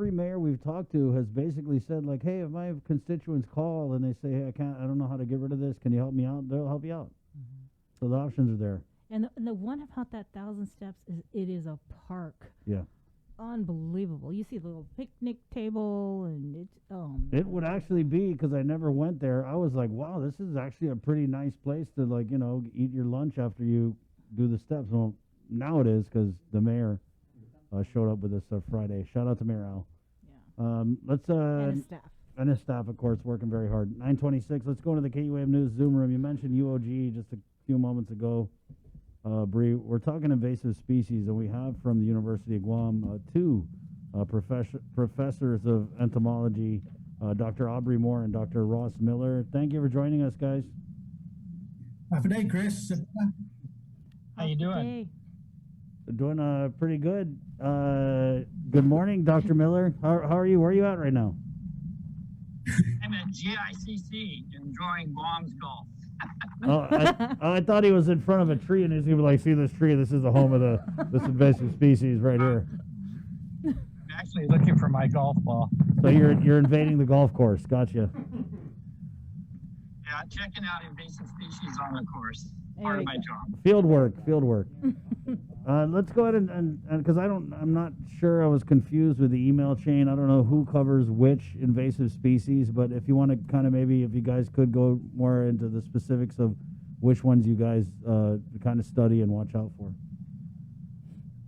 every mayor we've talked to has basically said like, hey, if my constituents call and they say, hey, I don't know how to get rid of this, can you help me out? They'll help you out. Mhm. So the options are there. And the one about that 1,000 steps is it is a park. Yeah. Unbelievable. You see the little picnic table and it's It would actually be, because I never went there. I was like, wow, this is actually a pretty nice place to, like, eat your lunch after you do the steps. Well, now it is, because the mayor showed up with us Friday. Shout out to Mayor Al. yeah. Let's And his staff. and his staff, of course, working very hard. 9:26. Let's go into the KUAM News Zoom room. You mentioned UOG just a few moments ago. Bree, we're talking invasive species, and we have from the University of Guam two professors of entomology, Dr. Aubrey Moore and Dr. Ross Miller. Thank you for joining us, guys. Half a day, Chris. How you doing? Hey. Doing pretty good. Good morning, Dr. Miller. How are you? Where are you at right now? I'm at GICC enjoying Guam's golf. I thought he was in front of a tree, and he's gonna be like, see this tree? This is the home of this invasive species right here. I'm actually looking for my golf ball. So you're invading the golf course. Gotcha. Yeah, checking out invasive species on the course. Part of my job. Field work. Let's go ahead and because I'm not sure. I was confused with the email chain. I don't know who covers which invasive species, but if you want to kind of maybe if you guys could go more into the specifics of which ones you guys kind of study and watch out for.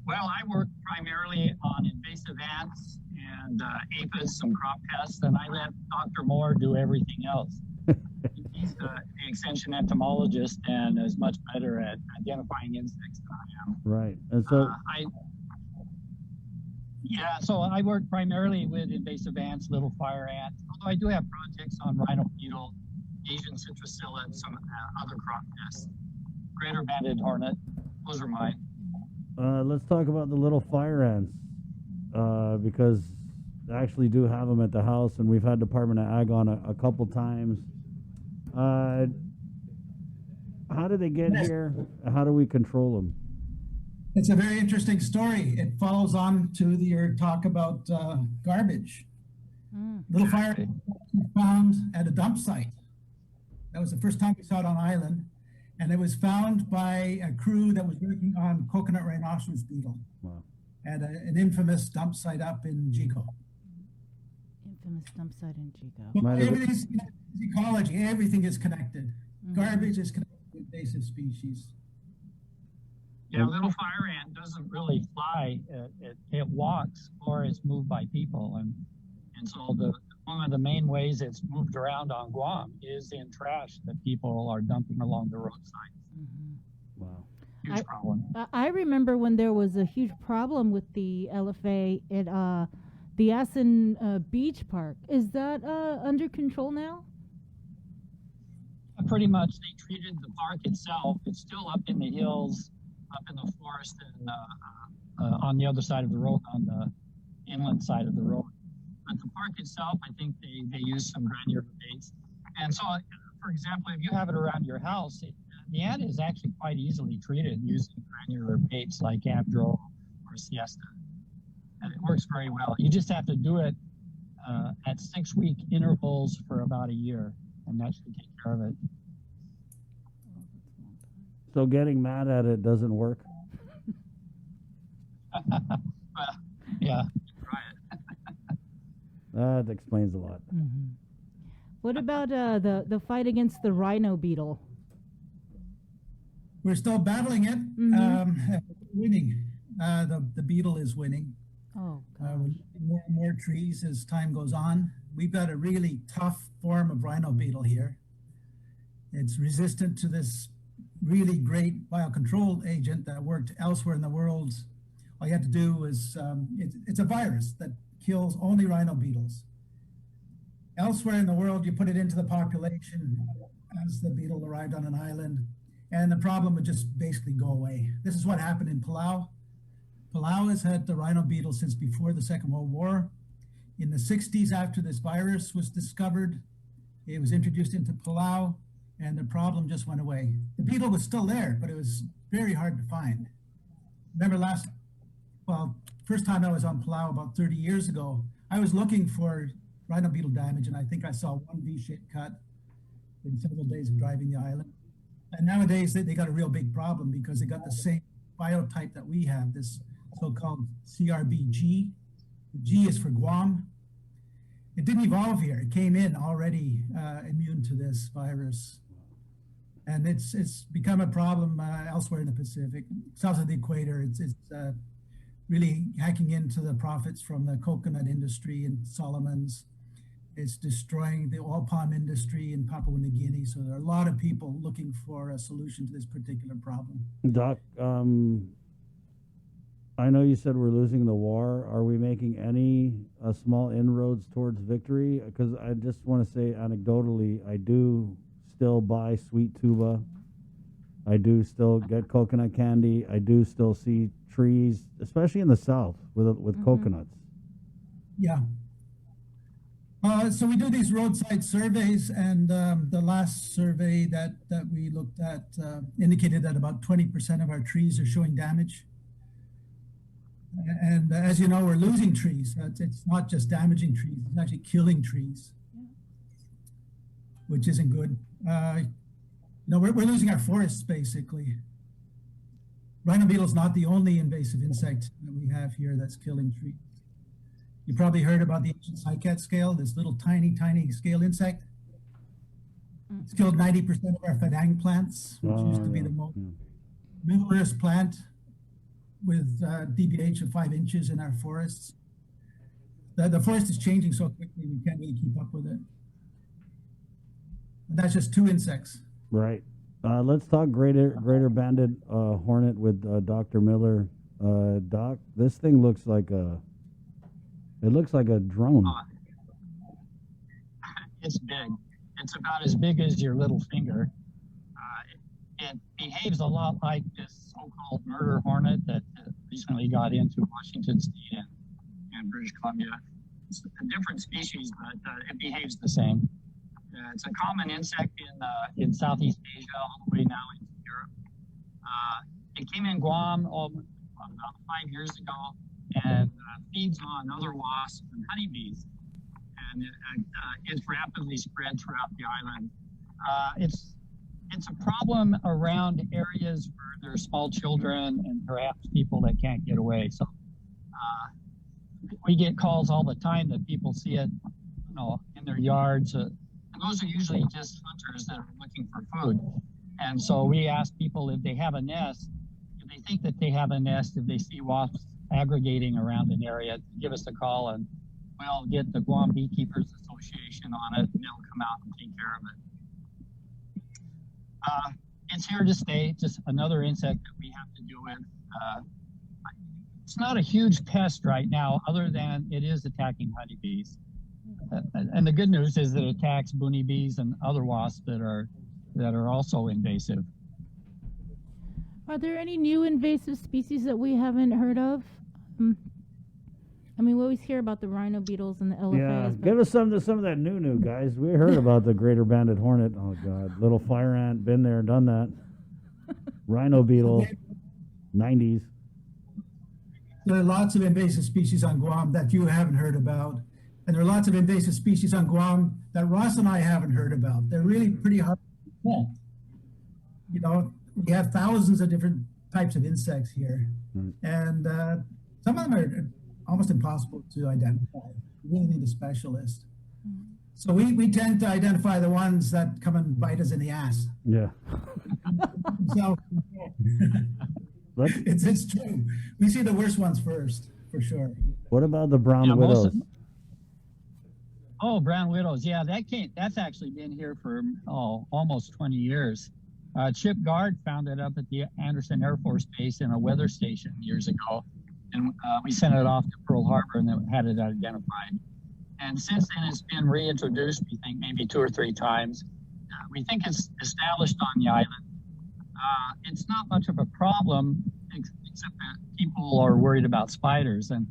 Well, I work primarily on invasive ants and aphids, some crop pests, and I let Dr. Moore do everything else. He's the extension entomologist and is much better at identifying insects than I am. Right. And so so I work primarily with invasive ants, little fire ants, although I do have projects on Rhino Beetle, Asian citrusilla, and some other crop pests. Greater banded hornet, those are mine. let's talk about the little fire ants because I actually do have them at the house, and we've had Department of Ag on a couple times. How do they get here? How do we control them? It's a very interesting story. It follows on to your talk about garbage. Little fire found at a dump site. That was the first time we saw it on island. And it was found by a crew that was working on coconut rhinoceros beetle. Wow. At an infamous dump site up in Chico. Infamous dump site in Chico. Well, everything's ecology, everything is connected. Garbage is connected to invasive species. Yeah, little fire ant doesn't really fly. It walks or it's moved by people. And so one of the main ways it's moved around on Guam is in trash that people are dumping along the roadside. Wow. Huge problem. I remember when there was a huge problem with the LFA at the Asin Beach Park. Is that under control now? Pretty much, they treated the park itself. It's still up in the hills, up in the forest, and on the other side of the road, on the inland side of the road. But the park itself, I think they use some granular baits. And so, for example, if you have it around your house, the ant is actually quite easily treated using granular baits like Abdro or Siesta. And it works very well. You just have to do it at 6-week intervals for about a year, and that should take care of it. So getting mad at it doesn't work? Yeah. That explains a lot. What about the fight against the Rhino Beetle? We're still battling it. Winning. The beetle is winning. Oh, More and more trees as time goes on. We've got a really tough form of rhino beetle here. It's resistant to this really great biocontrol agent that worked elsewhere in the world. All you have to do is, it's a virus that kills only rhino beetles. Elsewhere in the world, you put it into the population as the beetle arrived on an island, and the problem would just basically go away. This is what happened in Palau. Palau has had the rhino beetle since before the Second World War. In the 60s, after this virus was discovered, it was introduced into Palau, and the problem just went away. The beetle was still there, but it was very hard to find. Remember first time I was on Palau about 30 years ago, I was looking for rhino beetle damage, and I think I saw one V-shaped cut in several days of driving the island. And nowadays they got a real big problem because they got the same biotype that we have, this so-called CRBG. The G is for Guam. It didn't evolve here. It came in already immune to this virus. And it's become a problem elsewhere in the Pacific, south of the equator. It's really hacking into the profits from the coconut industry in Solomons. It's destroying the oil palm industry in Papua New Guinea. So there are a lot of people looking for a solution to this particular problem. Doc, I know you said we're losing the war. Are we making any small inroads towards victory? Because I just want to say anecdotally, I do still buy sweet tuba. I do still get coconut candy. I do still see trees, especially in the south with coconuts. Yeah. So we do these roadside surveys, and the last survey that we looked at indicated that about 20% of our trees are showing damage. And as you know, we're losing trees. It's not just damaging trees, it's actually killing trees, which isn't good. We're losing our forests, basically. Rhino beetle is not the only invasive insect that we have here that's killing trees. You probably heard about the ancient cycad scale, this little tiny scale insect. It's killed 90% of our fadang plants, which used to be the most numerous plant with DBH of 5 inches in our forests. The forest is changing so quickly, we can't really keep up with it. And that's just 2 insects. Right. Let's talk greater banded hornet with Dr. Miller. Doc, this thing looks like a drone. It's big. It's about as big as your little finger. It behaves a lot like this so-called murder hornet that recently got into Washington State and British Columbia. It's a different species, but it behaves the same. It's a common insect in Southeast Asia, all the way now into Europe. It came in Guam about 5 years ago and feeds on other wasps and honeybees, and it's rapidly spread throughout the island. It's a problem around areas where there are small children and perhaps people that can't get away. So we get calls all the time that people see it, in their yards. And those are usually just hunters that are looking for food. And so we ask people if they have a nest, if they think that they have a nest, if they see wasps aggregating around an area, give us a call and we'll get the Guam Beekeepers Association on it and they'll come out and take care of it. It's here to stay, just another insect that we have to deal with. It's not a huge pest right now, other than it is attacking honeybees. And the good news is that it attacks boonie bees and other wasps that are also invasive. Are there any new invasive species that we haven't heard of? I mean, we always hear about the rhino beetles and the LFAs. Yeah, give us some of that new guys. We heard about the greater banded hornet. Oh God, little fire ant, been there, done that. Rhino beetle, 90s. There are lots of invasive species on Guam that you haven't heard about. And there are lots of invasive species on Guam that Ross and I haven't heard about. They're really pretty hard to get. We have thousands of different types of insects here. And some of them are almost impossible to identify. You really need a specialist. So we tend to identify the ones that come and bite us in the ass. Yeah. So it's true. We see the worst ones first, for sure. What about the brown widows? Brown widows. Yeah, that's actually been here for almost 20 years. Chip Guard found it up at the Anderson Air Force Base in a weather station years ago. And we sent it off to Pearl Harbor and then had it identified. And since then, it's been reintroduced, we think, maybe 2 or 3 times. We think it's established on the island. It's not much of a problem, except that people are worried about spiders. And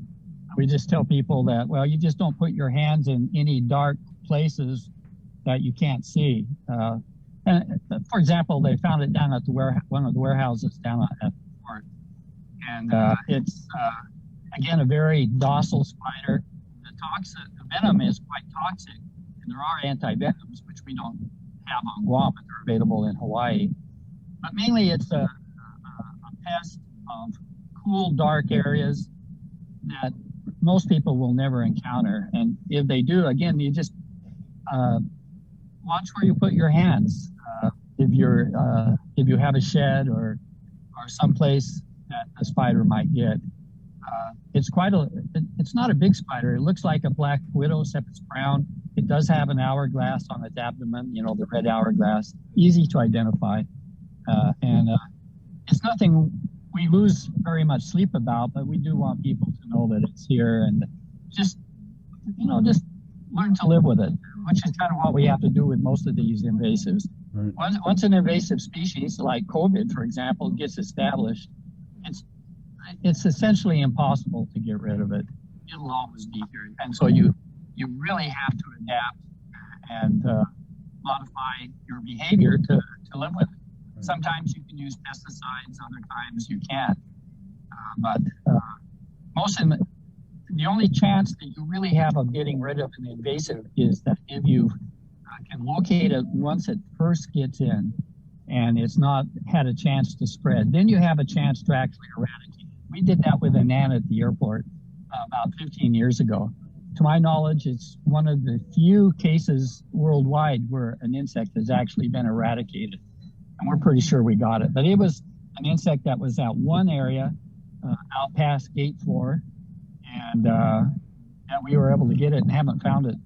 we just tell people that, well, you just don't put your hands in any dark places that you can't see. And for example, they found it down at one of the warehouses down at the port. And it's, again, a very docile spider that the venom is quite toxic, and there are anti-venoms, which we don't have on Guam, but they're available in Hawaii. But mainly it's a pest of cool, dark areas that most people will never encounter. And if they do, again, you just watch where you put your hands. If you have a shed or someplace that a spider might get, it's not a big spider. It looks like a black widow, except it's brown. It does have an hourglass on its abdomen, the red hourglass, easy to identify. And it's nothing we lose very much sleep about, but we do want people to know that it's here and just learn to live with it, which is kind of what we have to do with most of these invasives. Right. Once an invasive species like COVID, for example, gets established, it's essentially impossible to get rid of it. It'll always be here. And so you really have to adapt and modify your behavior to live with it. Right. Sometimes you can use pesticides, other times you can't. But the only chance that you really have of getting rid of an invasive is that if you can locate it once it first gets in and it's not had a chance to spread, then you have a chance to actually eradicate it. We did that with an ant at the airport about 15 years ago. To my knowledge, it's one of the few cases worldwide where an insect has actually been eradicated. And we're pretty sure we got it. But it was an insect that was at one area out past gate 4. And we were able to get it and haven't found it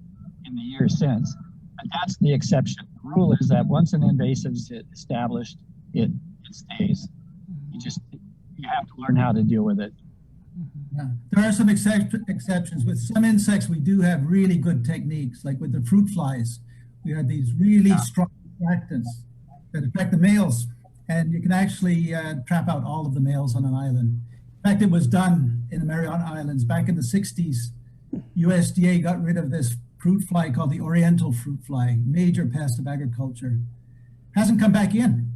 in the years since. But that's the exception. The rule is that once an invasive is established, it stays. You have to learn how to deal with it. Yeah. There are some exceptions. With some insects, we do have really good techniques, like with the fruit flies. We have these really strong attractants that attract the males, and you can actually trap out all of the males on an island. In fact, it was done in the Mariana Islands back in the 60s. USDA got rid of this fruit fly called the Oriental fruit fly, major pest of agriculture. Hasn't come back in.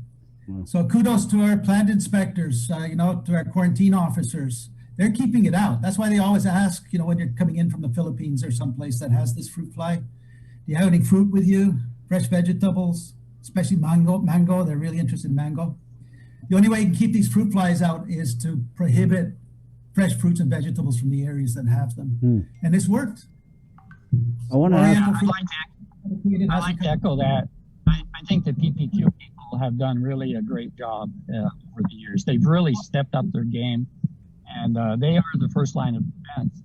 So kudos to our plant inspectors, to our quarantine officers. They're keeping it out. That's why they always ask, when you're coming in from the Philippines or someplace that has this fruit fly, do you have any fruit with you? Fresh vegetables, especially mango. They're really interested in mango. The only way you can keep these fruit flies out is to prohibit fresh fruits and vegetables from the areas that have them. And it's worked. I want to ask. I like to echo that. I think the PPQ people have done really a great job over the years. They've really stepped up their game, and they are the first line of defense.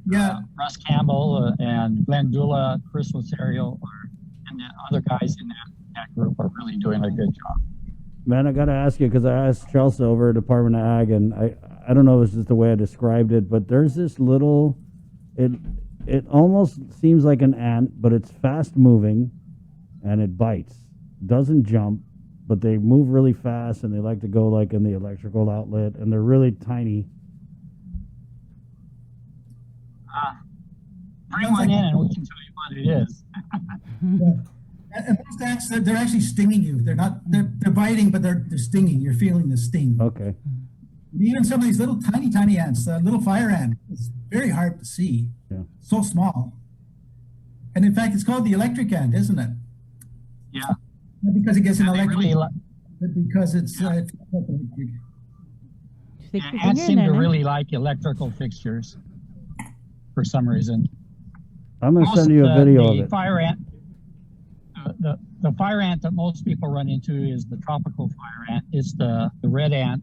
Yeah. Russ Campbell and Glenn Dula, Chris Rosario, and the other guys in that group are really doing a good job. Man, I got to ask you, because I asked Chelsea over at Department of Ag, and I don't know if it's just the way I described it, but there's this little, it almost seems like an ant, but it's fast moving, and it bites. Doesn't jump, but they move really fast, and they like to go like in the electrical outlet, and they're really tiny. Bring one in and we can tell you what it is. And most ants, they're actually stinging you. They're biting, but they're stinging. You're feeling the sting. Okay. Even some of these little tiny ants, little fire ant, it's very hard to see. Yeah. So small. And in fact, it's called the electric ant, isn't it? Yeah. Not because it gets an electric, really but because it's electric. Ants seem to really like electrical fixtures for some reason. I'm going to send you a video of it. Fire ant, the fire ant that most people run into is the tropical fire ant. It's the red ant.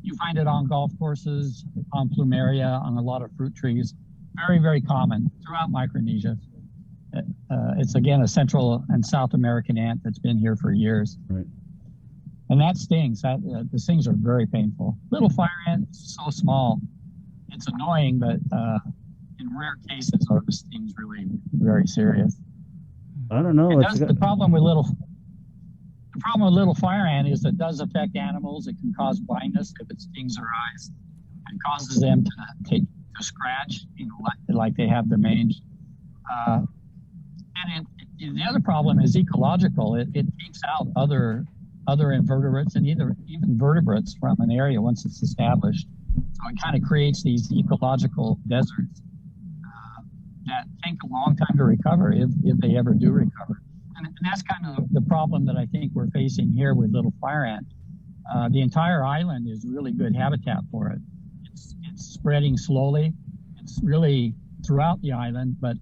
You find it on golf courses, on plumeria, on a lot of fruit trees. Very, very common throughout Micronesia. It's, again, a Central and South American ant that's been here for years. Right. And that stings. The stings are very painful. Little fire ant, so small. It's annoying, but in rare cases are the stings really very serious. I don't know. The problem with little fire ant is it does affect animals. It can cause blindness if it stings their eyes. It causes them to scratch, like they have the mange. And the other problem is ecological. It takes out other invertebrates and even vertebrates from an area once it's established. So it kind of creates these ecological deserts. that take a long time to recover if they ever do recover. And that's kind of the problem that I think we're facing here with little fire ant. The entire island is really good habitat for it. It's spreading slowly. It's really throughout the island, but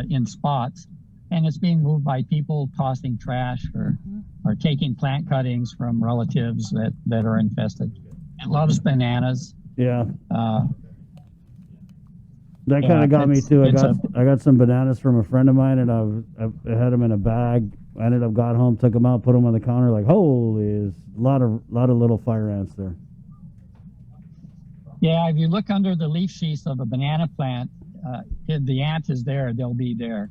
in spots. And it's being moved by people tossing trash or taking plant cuttings from relatives that are infested. It loves bananas. Yeah. That kind of got me too. I got some bananas from a friend of mine, and I had them in a bag. I ended up got home, took them out, put them on the counter. Like, holy, is a lot of little fire ants there. Yeah, if you look under the leaf sheaths of a banana plant, if the ant is there, they'll be there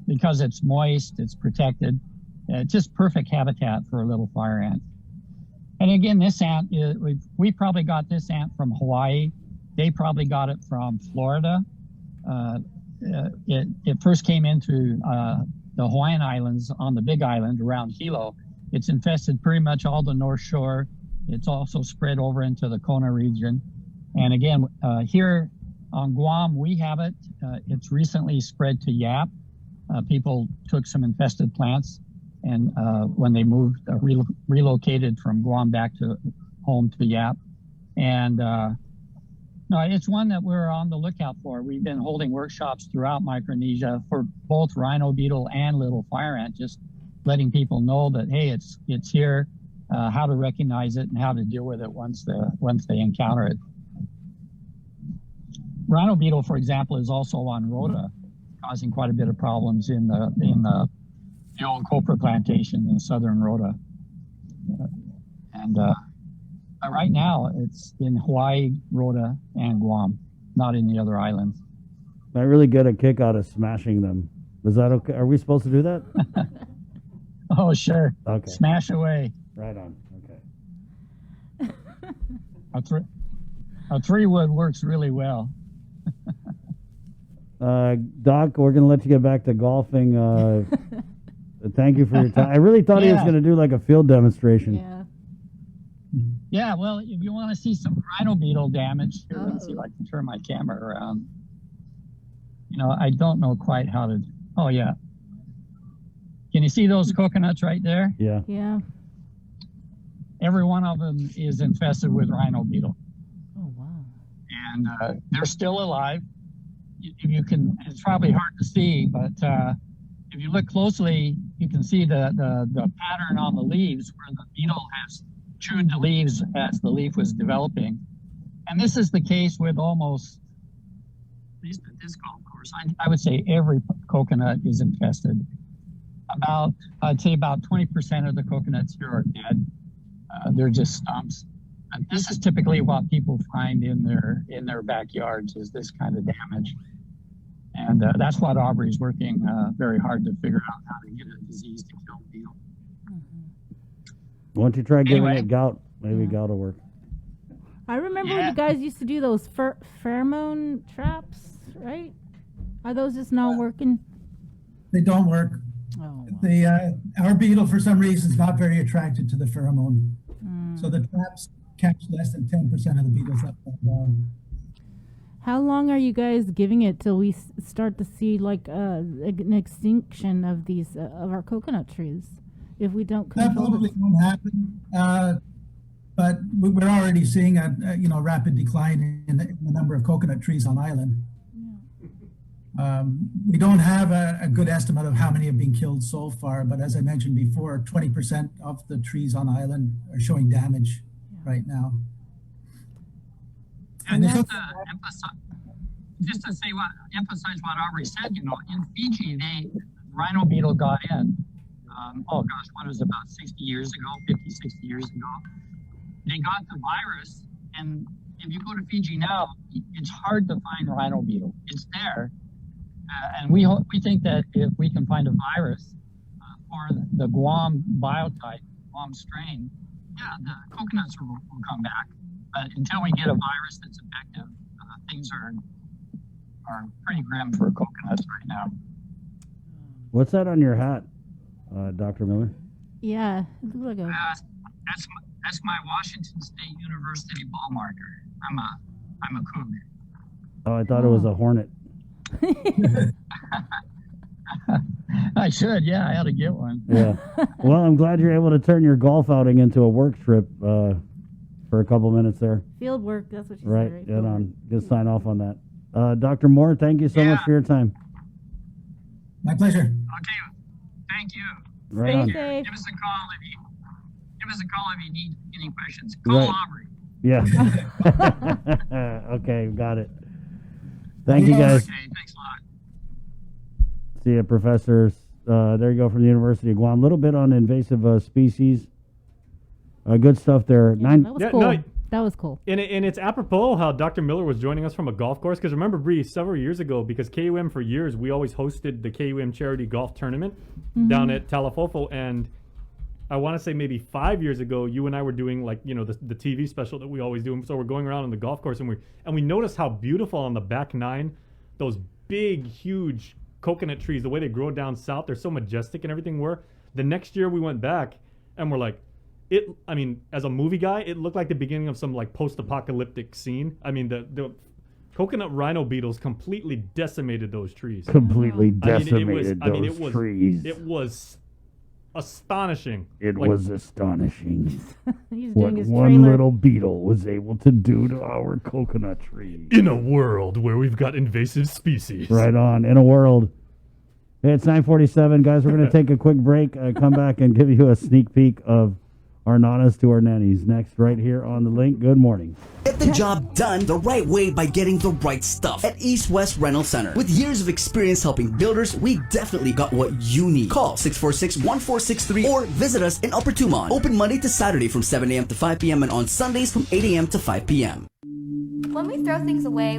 because it's moist, it's protected. It's just perfect habitat for a little fire ant. And again, this ant, we probably got this ant from Hawaii. They probably got it from Florida. It first came into the Hawaiian Islands on the Big Island around Hilo. It's infested pretty much all the North Shore. It's also spread over into the Kona region. And again, here on Guam, we have it. It's recently spread to Yap. People took some infested plants, and when they moved, relocated from Guam back to home to Yap. And no, it's one that we're on the lookout for. We've been holding workshops throughout Micronesia for both rhino beetle and little fire ant, just letting people know that, hey, it's here, how to recognize it and how to deal with it once they encounter it. Rhino beetle, for example, is also on Rhoda, causing quite a bit of problems in the old copra plantation in southern Rhoda. And right now, it's in Hawaii, Rhoda, and Guam, not in the other islands. I really get a kick out of smashing them. Is that okay? Are we supposed to do that? Oh, sure. Okay. Smash away. Right on. Okay. A 3-wood works really well. Doc, we're going to let you get back to golfing. Thank you for your time. I really thought he was going to do like a field demonstration. Yeah. Yeah, well, if you want to see some rhino beetle damage, here, let's see if I can turn my camera around. You know, I don't know quite how to. Oh, yeah. Can you see those coconuts right there? Yeah. Yeah. Every one of them is infested with rhino beetle. Oh, wow. And they're still alive. If you can, it's probably hard to see, but if you look closely, you can see the pattern on the leaves where the beetle has chewed the leaves as the leaf was developing. And this is the case with almost, at least at this golf course, I would say every coconut is infested. I'd say about 20% of the coconuts here are dead. They're just stumps. And this is typically what people find in their backyards, is this kind of damage. And that's what Aubrey's working very hard to figure out how to get a disease to kill the beetle. Why don't you try giving it gout? Maybe gout will work. I remember you guys used to do those pheromone traps, right? Are those just not working? They don't work. Oh, wow. Our beetle, for some reason, is not very attracted to the pheromone. So the traps catch less than 10% of the beetles that fall down. How long are you guys giving it till we start to see like an extinction of these of our coconut trees if we don't control That probably won't happen, but we're already seeing a rapid decline in the number of coconut trees on island. We don't have a good estimate of how many have been killed so far, but as I mentioned before, 20% of the trees on island are showing damage right now. And just to emphasize what Aubrey said, in Fiji, rhino beetle got in. What was it, about 60 years ago, 50, 60 years ago. They got the virus, and if you go to Fiji now, it's hard to find rhino beetle. It's there. And we think that if we can find a virus for the Guam biotype, Guam strain, the coconuts will come back. But until we get a virus that's effective, things are pretty grim for coconuts right now. What's that on your hat, Dr. Miller? Yeah, it looks like That's my Washington State University ball marker. I'm a cougar. Oh, I thought it was a hornet. I should, yeah, I ought to get one. Yeah. Well, I'm glad you're able to turn your golf outing into a work trip for a couple minutes there. Field work, that's what you Right. said, right? Yeah, Field work. just sign off on that. Dr. Moore, thank you so much for your time. My pleasure. Okay, thank you. Right Stay on. safe. Give us a call if you need any questions. Call Right. Aubrey. Yeah. Okay, got it. Thank you, guys. Okay, thanks a lot. See you, professors. There you go from the University of Guam. A little bit on invasive species. Good stuff there. Yeah, that was Yeah, cool. no, That was cool. And it's apropos how Dr. Miller was joining us from a golf course. Because remember, Bree, several years ago, because KUM for years, we always hosted the KUM charity golf tournament down at Talafofo. And I want to say maybe 5 years ago, you and I were doing like, the TV special that we always do. So we're going around on the golf course and we noticed how beautiful on the back nine, those big, huge coconut trees, the way they grow down south, they're so majestic and everything were. The next year we went back and we're like, as a movie guy, it looked like the beginning of some like post-apocalyptic scene. I mean, the coconut rhino beetles completely decimated those trees. Completely I decimated mean, those trees. It was astonishing. It Like, was astonishing He's what doing his one trailer. little beetle was able to do to our coconut trees. in a world where we've got invasive species. Right on. In a world. Hey, it's 9:47, guys. We're going to take a quick break. Come back and give you a sneak peek of our nanas to our nannies next, right here on the link. Good morning. Get the job done the right way by getting the right stuff at East West Rental Center. With years of experience helping builders, we definitely got what you need. Call 646-1463 or visit us in Upper Tumon. Open Monday to Saturday from 7 a.m. to 5 p.m. and on Sundays from 8 a.m. to 5 p.m. When we throw things away,